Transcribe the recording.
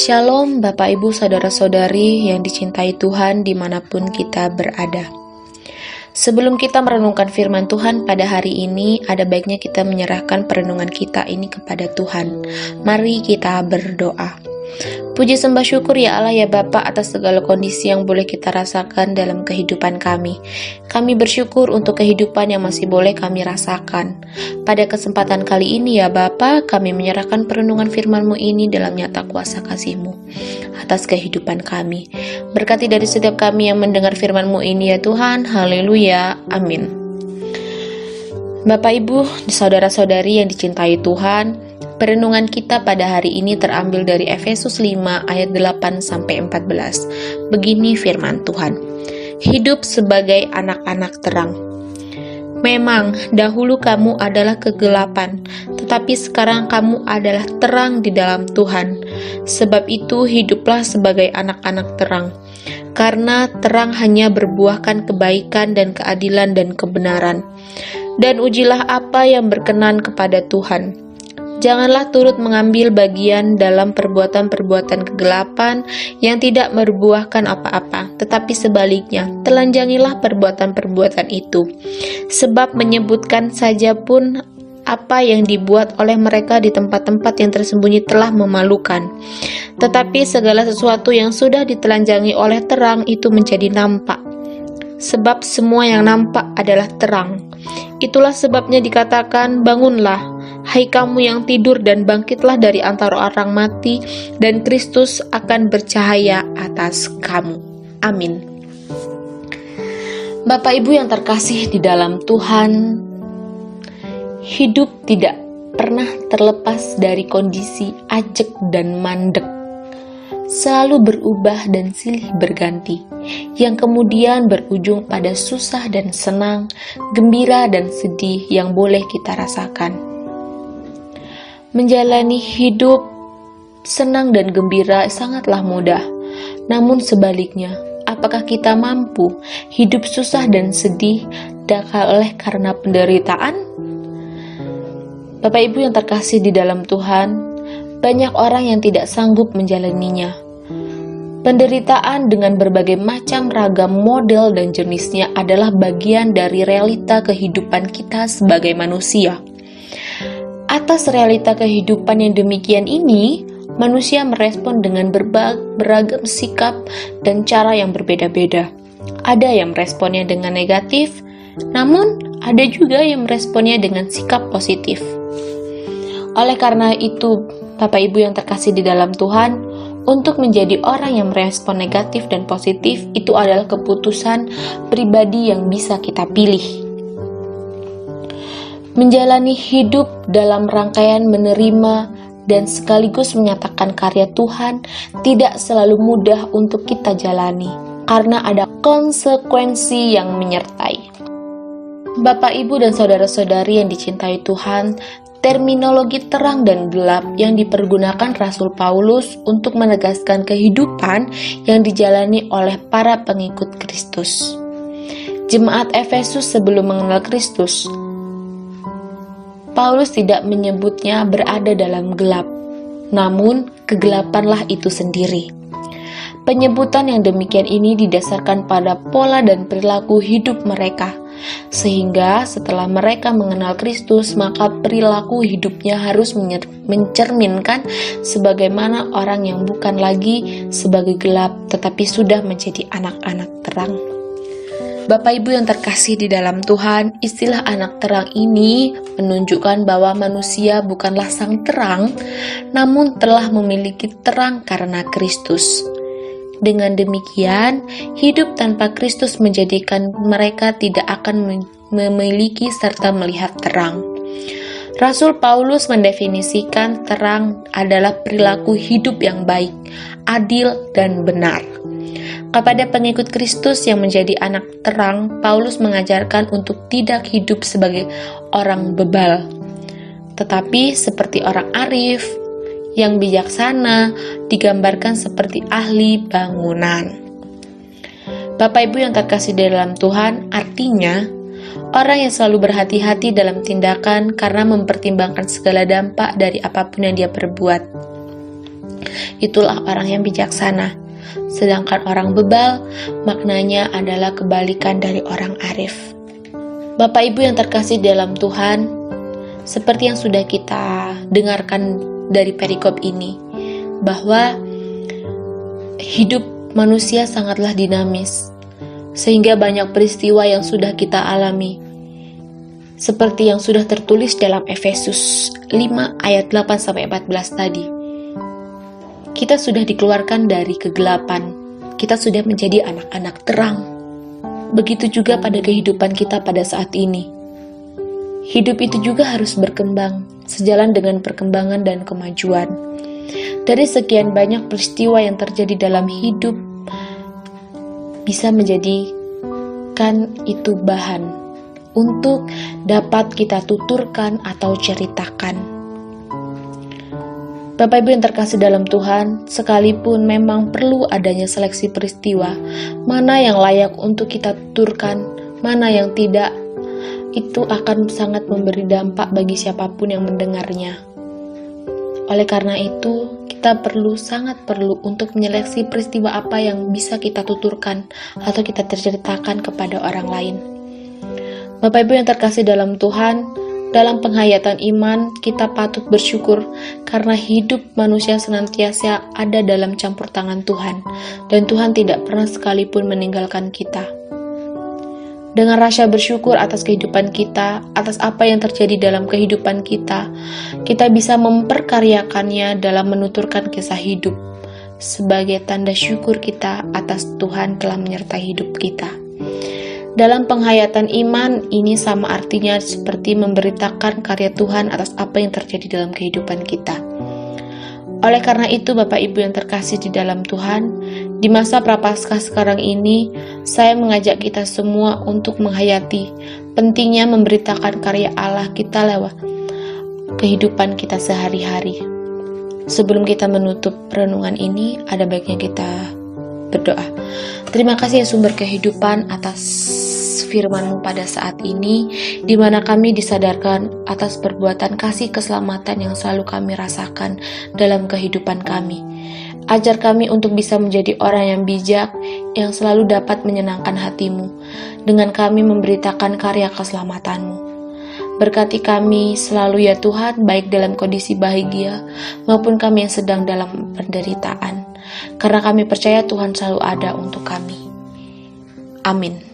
Shalom Bapak Ibu Saudara-saudari yang dicintai Tuhan dimanapun kita berada. Sebelum kita merenungkan firman Tuhan pada hari ini, ada baiknya kita menyerahkan perenungan kita ini kepada Tuhan. Mari kita berdoa. Puji sembah syukur ya Allah ya Bapa atas segala kondisi yang boleh kita rasakan dalam kehidupan kami. Kami bersyukur untuk kehidupan yang masih boleh kami rasakan. Pada kesempatan kali ini ya Bapa, kami menyerahkan perenungan firman-Mu ini dalam nyata kuasa kasih-Mu atas kehidupan kami. Berkati dari setiap kami yang mendengar firman-Mu ini ya Tuhan. Haleluya. Amin. Bapak Ibu, saudara-saudari yang dicintai Tuhan, perenungan kita pada hari ini terambil dari Efesus 5 ayat 8-14. Begini firman Tuhan. Hidup sebagai anak-anak terang. Memang dahulu kamu adalah kegelapan, tetapi sekarang kamu adalah terang di dalam Tuhan. Sebab itu hiduplah sebagai anak-anak terang. Karena terang hanya berbuahkan kebaikan dan keadilan dan kebenaran. Dan ujilah apa yang berkenan kepada Tuhan. Janganlah turut mengambil bagian dalam perbuatan-perbuatan kegelapan yang tidak berbuahkan apa-apa, tetapi sebaliknya, telanjangilah perbuatan-perbuatan itu. Sebab menyebutkan saja pun apa yang dibuat oleh mereka di tempat-tempat yang tersembunyi telah memalukan. Tetapi segala sesuatu yang sudah ditelanjangi oleh terang itu menjadi nampak. Sebab semua yang nampak adalah terang. Itulah sebabnya dikatakan, bangunlah, hai kamu yang tidur dan bangkitlah dari antara orang mati, dan Kristus akan bercahaya atas kamu. Amin. Bapak Ibu yang terkasih di dalam Tuhan, hidup tidak pernah terlepas dari kondisi ajek dan mandek. Selalu berubah dan silih berganti, yang kemudian berujung pada susah dan senang, gembira dan sedih yang boleh kita rasakan. Menjalani hidup senang dan gembira sangatlah mudah, namun sebaliknya, apakah kita mampu hidup susah dan sedih oleh karena penderitaan? Bapak Ibu yang terkasih di dalam Tuhan, banyak orang yang tidak sanggup menjalaninya. Penderitaan dengan berbagai macam ragam model dan jenisnya adalah bagian dari realita kehidupan kita sebagai manusia. Atas realita kehidupan yang demikian ini, manusia merespon dengan beragam sikap dan cara yang berbeda-beda. Ada yang meresponnya dengan negatif, namun ada juga yang meresponnya dengan sikap positif. Oleh karena itu, Bapak Ibu yang terkasih di dalam Tuhan, untuk menjadi orang yang merespon negatif dan positif itu adalah keputusan pribadi yang bisa kita pilih. Menjalani hidup dalam rangkaian menerima dan sekaligus menyatakan karya Tuhan tidak selalu mudah untuk kita jalani, karena ada konsekuensi yang menyertai. Bapak, Ibu, dan saudara-saudari yang dicintai Tuhan, terminologi terang dan gelap yang dipergunakan Rasul Paulus untuk menegaskan kehidupan yang dijalani oleh para pengikut Kristus. Jemaat Efesus sebelum mengenal Kristus, Paulus tidak menyebutnya berada dalam gelap, namun kegelapanlah itu sendiri. Penyebutan yang demikian ini didasarkan pada pola dan perilaku hidup mereka, sehingga setelah mereka mengenal Kristus, maka perilaku hidupnya harus mencerminkan sebagaimana orang yang bukan lagi sebagai gelap, tetapi sudah menjadi anak-anak terang. Bapak Ibu yang terkasih di dalam Tuhan, istilah anak terang ini menunjukkan bahwa manusia bukanlah sang terang, namun telah memiliki terang karena Kristus. Dengan demikian, hidup tanpa Kristus menjadikan mereka tidak akan memiliki serta melihat terang. Rasul Paulus mendefinisikan terang adalah perilaku hidup yang baik, adil, dan benar. Kepada pengikut Kristus yang menjadi anak terang, Paulus mengajarkan untuk tidak hidup sebagai orang bebal, tetapi seperti orang arif, yang bijaksana, digambarkan seperti ahli bangunan. Bapak Ibu yang terkasih dalam Tuhan, artinya orang yang selalu berhati-hati dalam tindakan karena mempertimbangkan segala dampak dari apapun yang dia perbuat. Itulah orang yang bijaksana. Sedangkan orang bebal, maknanya adalah kebalikan dari orang arif. Bapak Ibu yang terkasih dalam Tuhan, seperti yang sudah kita dengarkan dari perikop ini, bahwa hidup manusia sangatlah dinamis, sehingga banyak peristiwa yang sudah kita alami. Seperti yang sudah tertulis dalam Efesus 5 ayat 8-14 tadi. Kita sudah dikeluarkan dari kegelapan, kita sudah menjadi anak-anak terang. Begitu juga pada kehidupan kita pada saat ini. Hidup itu juga harus berkembang, sejalan dengan perkembangan dan kemajuan. Dari sekian banyak peristiwa yang terjadi dalam hidup, bisa menjadikan itu bahan untuk dapat kita tuturkan atau ceritakan. Bapak Ibu yang terkasih dalam Tuhan, sekalipun memang perlu adanya seleksi peristiwa, mana yang layak untuk kita tuturkan, mana yang tidak, itu akan sangat memberi dampak bagi siapapun yang mendengarnya. Oleh karena itu, kita sangat perlu untuk menyeleksi peristiwa apa yang bisa kita tuturkan atau kita ceritakan kepada orang lain. Bapak Ibu yang terkasih dalam Tuhan, dalam penghayatan iman, kita patut bersyukur karena hidup manusia senantiasa ada dalam campur tangan Tuhan, dan Tuhan tidak pernah sekalipun meninggalkan kita. Dengan rasa bersyukur atas kehidupan kita, atas apa yang terjadi dalam kehidupan kita bisa memperkaryakannya dalam menuturkan kisah hidup, sebagai tanda syukur kita atas Tuhan telah menyertai hidup kita. Dalam penghayatan iman, ini sama artinya seperti memberitakan karya Tuhan atas apa yang terjadi dalam kehidupan kita. Oleh karena itu, Bapak Ibu yang terkasih di dalam Tuhan, di masa Prapaskah sekarang ini, saya mengajak kita semua untuk menghayati pentingnya memberitakan karya Allah kita lewat kehidupan kita sehari-hari. Sebelum kita menutup renungan ini, ada baiknya kita berdoa. Terima kasih ya sumber kehidupan atas firman-Mu pada saat ini, di mana kami disadarkan atas perbuatan kasih keselamatan yang selalu kami rasakan dalam kehidupan kami. Ajar kami untuk bisa menjadi orang yang bijak, yang selalu dapat menyenangkan hati-Mu, dengan kami memberitakan karya keselamatan-Mu. Berkati kami selalu ya Tuhan, baik dalam kondisi bahagia, maupun kami yang sedang dalam penderitaan. Karena kami percaya Tuhan selalu ada untuk kami. Amin.